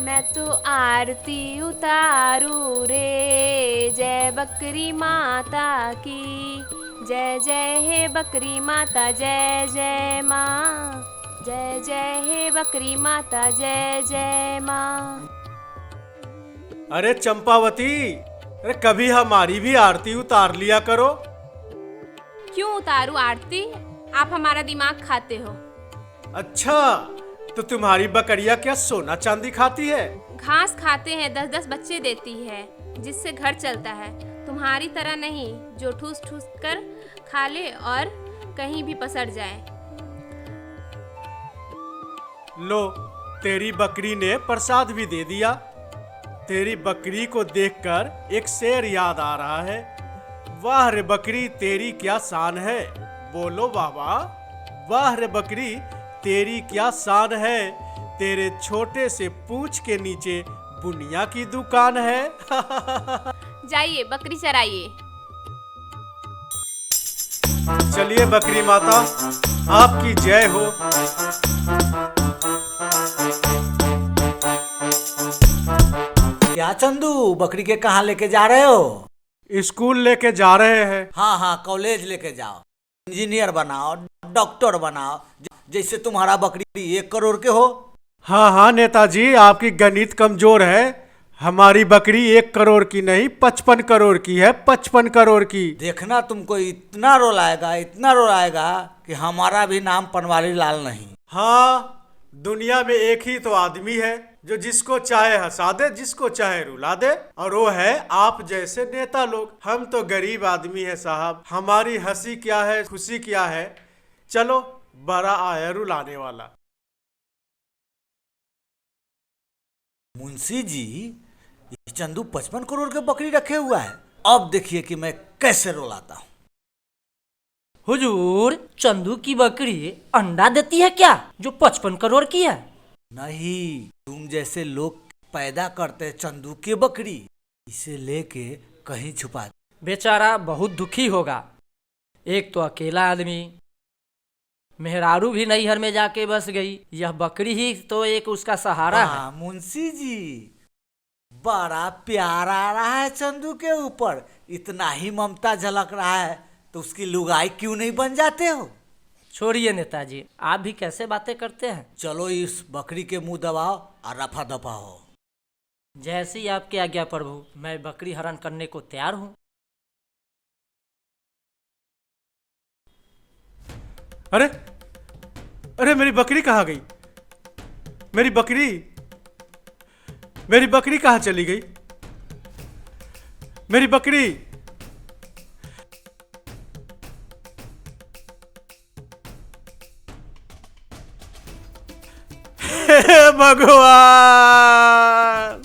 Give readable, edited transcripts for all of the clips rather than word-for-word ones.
मैं तो आरती उतारू रे, जय बकरी माता की। जय जय हे बकरी माता जय जय माँ, जय जय हे बकरी माता जय जय माँ। अरे चंपावती, अरे कभी हमारी भी आरती उतार लिया करो। क्यों उतारू आरती? आप हमारा दिमाग खाते हो। अच्छा, तो तुम्हारी बकरियां क्या सोना चांदी खाती है? घास खाते हैं, 10-10 बच्चे देती है, जिससे घर चलता है। तुम्हारी तरह नहीं जो ठूस ठूस कर खा ले और कहीं भी पसर जाए। लो, तेरी बकरी ने प्रसाद भी दे दिया। तेरी बकरी को देखकर एक शेर याद आ रहा है। वाह रे बकरी तेरी क्या शान है, बोलो बाबा। वाह रे बकरी तेरी क्या शान है, तेरे छोटे से पूंछ के नीचे बुनिया की दुकान है। जाइए बकरी चराइए। चलिए बकरी माता, आपकी जय हो। क्या चंदू, बकरी के कहाँ लेके जा रहे हो? स्कूल लेके जा रहे हैं। हाँ हाँ, कॉलेज लेके जाओ, इंजीनियर बनाओ, डॉक्टर बनाओ, जैसे तुम्हारा बकरी 1 करोड़ के हो। हाँ हाँ नेताजी, आपकी गणित कमजोर है। हमारी बकरी 1 करोड़ की नहीं 55 करोड़ की है, 55 करोड़ की। देखना तुमको इतना इतना रुलाएगा कि हमारा भी नाम पनवारी लाल नहीं। हाँ, दुनिया में एक ही तो आदमी है जो जिसको चाहे हंसा दे, जिसको चाहे रुला दे, और वो है आप जैसे नेता लोग। हम तो गरीब आदमी है साहब, हमारी हंसी क्या है, खुशी क्या है। चलो, बड़ा आया रुलाने वाला। मुंशी जी, ये चंदू 55 करोड़ के बकरी रखे हुआ है। अब देखिए कि मैं कैसे रुलाता हूँ। हुजूर, चंदू की बकरी अंडा देती है क्या, जो 55 करोड़ की है? नहीं, तुम जैसे लोग पैदा करते चंदू की बकरी, इसे लेके कहीं छुपा दे। बेचारा बहुत दुखी होगा। एक तो अकेला आदमी, मेहरारू भी नैहर में जाके बस गई, यह बकरी ही तो एक उसका सहारा है। मुंशी जी, बड़ा प्यार आ रहा है चंदू के ऊपर। इतना ही ममता झलक रहा है तो उसकी लुगाई क्यों नहीं बन जाते हो? छोड़िए नेताजी, आप भी कैसे बातें करते हैं। चलो इस बकरी के मुंह दबाओ और रफा दफा हो। जैसी आपकी आज्ञा प्रभु, मैं बकरी हरण करने को तैयार हूँ। अरे अरे, मेरी बकरी कहाँ गई? मेरी बकरी कहाँ चली गई? मेरी बकरी। हे भगवान,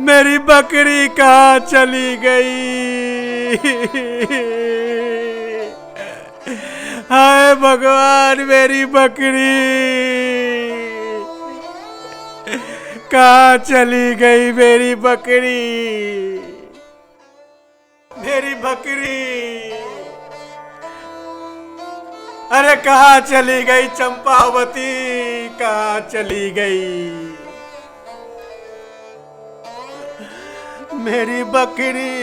मेरी बकरी कहाँ चली गई? हाय भगवान, मेरी बकरी कहाँ चली गई? मेरी बकरी, अरे कहाँ चली गई? चंपावती कहाँ चली गई? मेरी बकरी।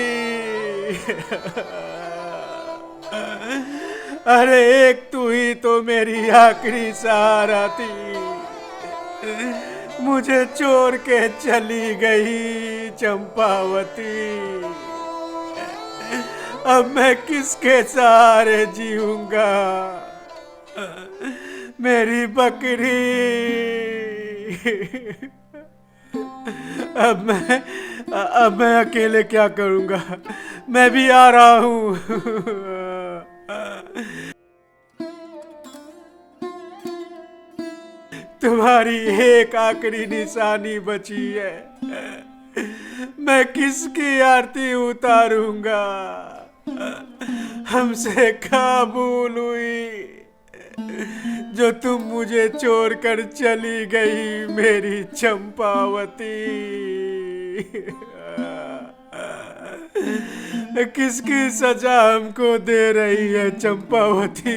अरे एक तू ही तो मेरी आखिरी सहारा थी, मुझे छोड़ के चली गई चंपावती। अब मैं किसके सहारे जीऊंगा? मेरी बकरी। अब मैं अकेले क्या करूंगा? मैं भी आ रहा हूँ। तुम्हारी एक आखिरी निशानी बची है, मैं किसकी आरती उतारूंगा? हमसे क्या भूल हुई जो तुम मुझे छोड़कर चली गई मेरी चंपावती? किसकी सजा हमको दे रही है चंपावती?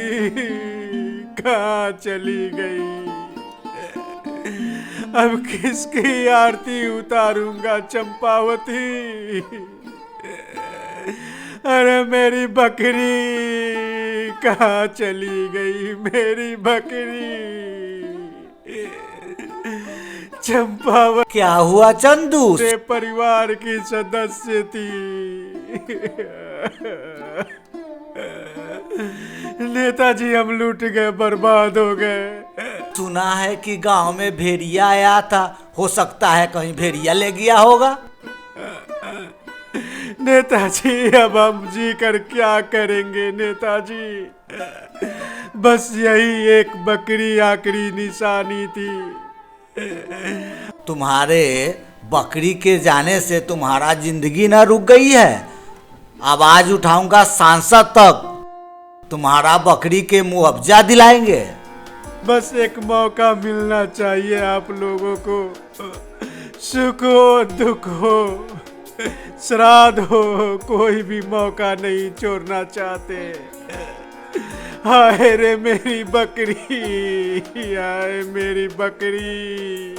कहाँ चली गई? अब किसकी आरती उतारूंगा चंपावती? अरे मेरी बकरी कहाँ चली गई? मेरी बकरी चंपावती क्या हुआ चंदू? मेरे परिवार की सदस्य थी। नेताजी हम लूट गए, बर्बाद हो गए। सुना है कि गांव में भेड़िया आया था, हो सकता है कहीं भेड़िया ले गया होगा। नेताजी अब हम जी कर क्या करेंगे नेताजी? बस यही एक बकरी आखिरी निशानी थी। तुम्हारे बकरी के जाने से तुम्हारा जिंदगी ना रुक गई है। आवाज उठाऊंगा सांसद तक, तुम्हारा बकरी के मुआवजा दिलाएंगे। बस एक मौका मिलना चाहिए आप लोगों को। सुख हो दुख हो श्राद्ध हो, कोई भी मौका नहीं छोड़ना चाहते। हाय रे मेरी बकरी, हाय मेरी बकरी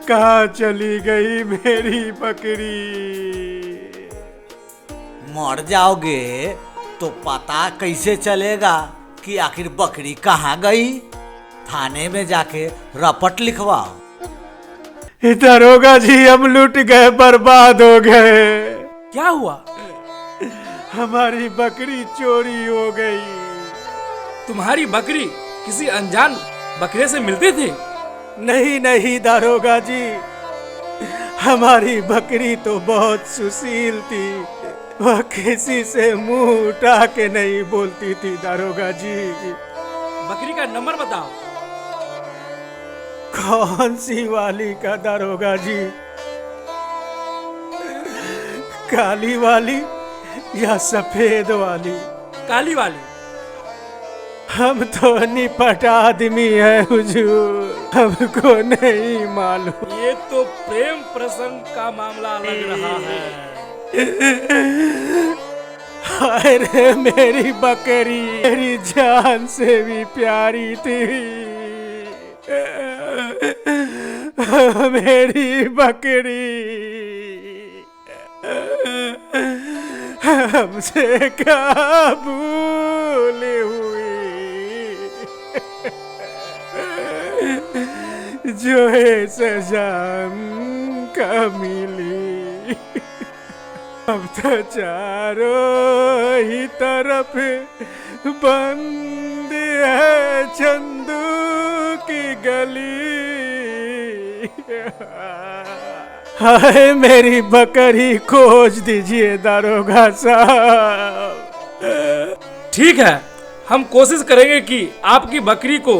कहाँ चली गई मेरी बकरी? मर जाओगे तो पता कैसे चलेगा कि आखिर बकरी कहाँ गई? थाने में जाके रपट लिखवाओ। दरोगा जी हम लूट गए, बर्बाद हो गए। क्या हुआ? हमारी बकरी चोरी हो गई। तुम्हारी बकरी किसी अनजान बकरे से मिलती थी? नहीं नहीं दारोगा जी, हमारी बकरी तो बहुत सुशील थी। वह किसी से मुंह उठा के नहीं बोलती थी दारोगा जी। बकरी का नंबर बताओ। कौन सी वाली का दारोगा जी? काली वाली या सफेद वाली? काली वाली। हम तो निपट आदमी है हुजूर, हमको नहीं मालूम। ये तो प्रेम प्रसंग का मामला लग रहा है। हाय रे मेरी बकरी, मेरी जान से भी प्यारी थी। मेरी बकरी हमसे क्या भूल हुई जो है सजा का मिली। अब तो चारों ही तरफ बंद है चंदू की गली। हाय मेरी बकरी खोज दीजिए दारोगा साहब। ठीक है, हम कोशिश करेंगे कि आपकी बकरी को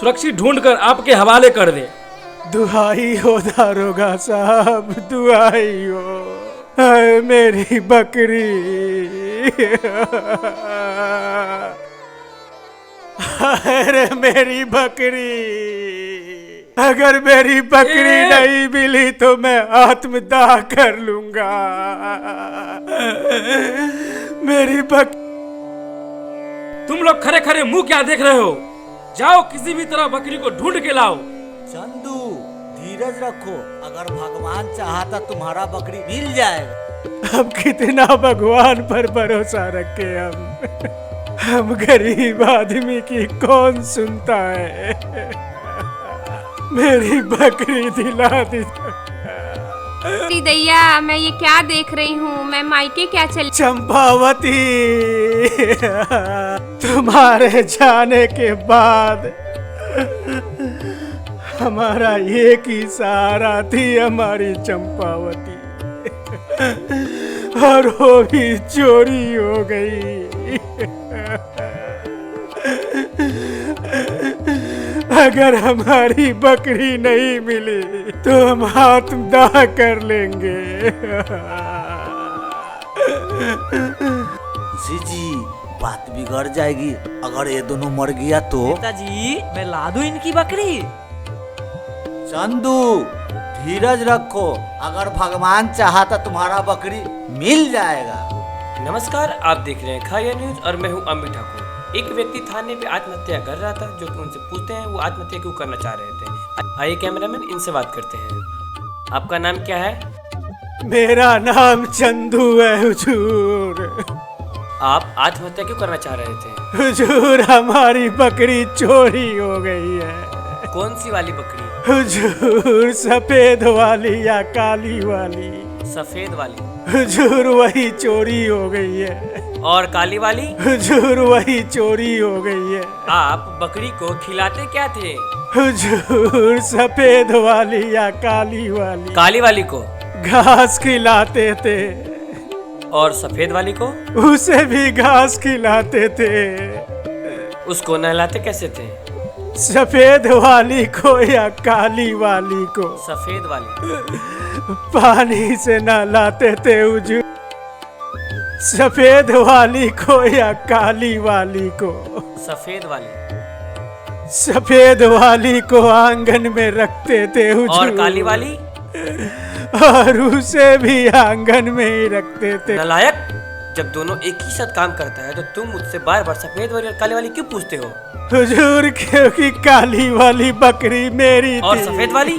सुरक्षित ढूंढकर आपके हवाले कर दे। दुहाई हो दारोगा साहब, दुहाई हो। हाय मेरी बकरी, हाय रे मेरी बकरी। अगर मेरी बकरी नहीं मिली तो मैं आत्मदाह कर लूंगा। मेरी तुम लोग खरे खरे मुंह क्या देख रहे हो? जाओ किसी भी तरह बकरी को ढूंढ के लाओ। चंदू धीरज रखो, अगर भगवान चाहा तो तुम्हारा बकरी मिल जाएगा। अब कितना भगवान पर भरोसा रखे हम गरीब आदमी की कौन सुनता है। मेरी बकरी दिला दी। दैया मैं ये क्या देख रही हूँ? मैं मायके क्या चल। चंपावती, तुम्हारे जाने के बाद हमारा एक ही सहारा थी, हमारी चंपावती, और वो भी चोरी हो गई। अगर हमारी बकरी नहीं मिली तो हम आत्मदाह कर लेंगे। जी बात बिगड़ जाएगी अगर ये दोनों मर गया तो। नेताजी मैं ला दूं इनकी बकरी। चंदू धीरज रखो, अगर भगवान चाहा तो तुम्हारा बकरी मिल जाएगा। नमस्कार, आप देख रहे हैं खाया न्यूज और मैं हूं अमित ठाकुर। एक व्यक्ति थाने पे आत्महत्या कर रहा था, जो कि उनसे पूछते हैं वो आत्महत्या क्यों करना चाह रहे थे। आइए कैमरामैन, इनसे बात करते हैं। आपका नाम क्या है? मेरा नाम चंदू है हुजूर। आप आत्महत्या क्यों करना चाह रहे थे? हुजूर, हमारी बकरी चोरी हो गई है। कौन सी वाली बकरी? हुजूर, सफेद वाली या काली वाली? सफेद वाली। हुजूर, वही चोरी हो गई है। और काली वाली? हुजूर, वही चोरी हो गई है। आप बकरी को खिलाते क्या थे? हुजूर, सफेद वाली या काली वाली? काली वाली को। घास खिलाते थे। और सफेद वाली को? उसे भी घास खिलाते थे। उसको नहलाते कैसे थे? सफेद वाली को या काली वाली को? सफेद वाली। पानी से नहलाते थे हुजूर। सफेद वाली को या काली वाली को? सफेद वाली। सफेद वाली को आंगन में रखते थे हुजूर। और काली वाली? और उसे भी आंगन में ही रखते थे। नालायक, जब दोनों एक ही साथ काम करता है तो तुम मुझसे बार बार सफेद वाली और काली वाली क्यों पूछते हो? हुजूर, क्योंकि काली वाली बकरी मेरी और थी। सफेद वाली?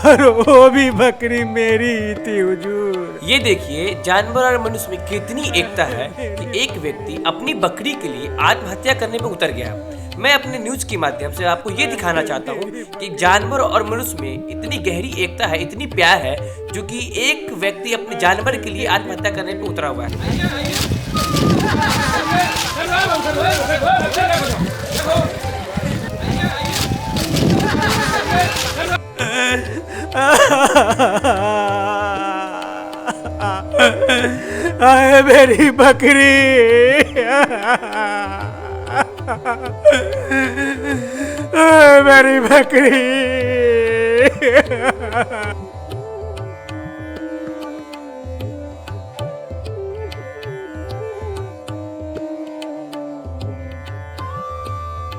और वो भी बकरी मेरी ही थी हुजूर। ये देखिए, जानवर और मनुष्य में कितनी एकता है कि एक व्यक्ति अपनी बकरी के लिए आत्महत्या करने पे उतर गया। मैं अपने न्यूज के माध्यम से आपको ये दिखाना चाहता हूँ कि जानवर और मनुष्य में इतनी गहरी एकता है, इतनी प्यार है, जो कि एक व्यक्ति अपने जानवर के लिए आत्महत्या करने पे उतरा हुआ है। आए मेरी बकरी। आए मेरी बकरी।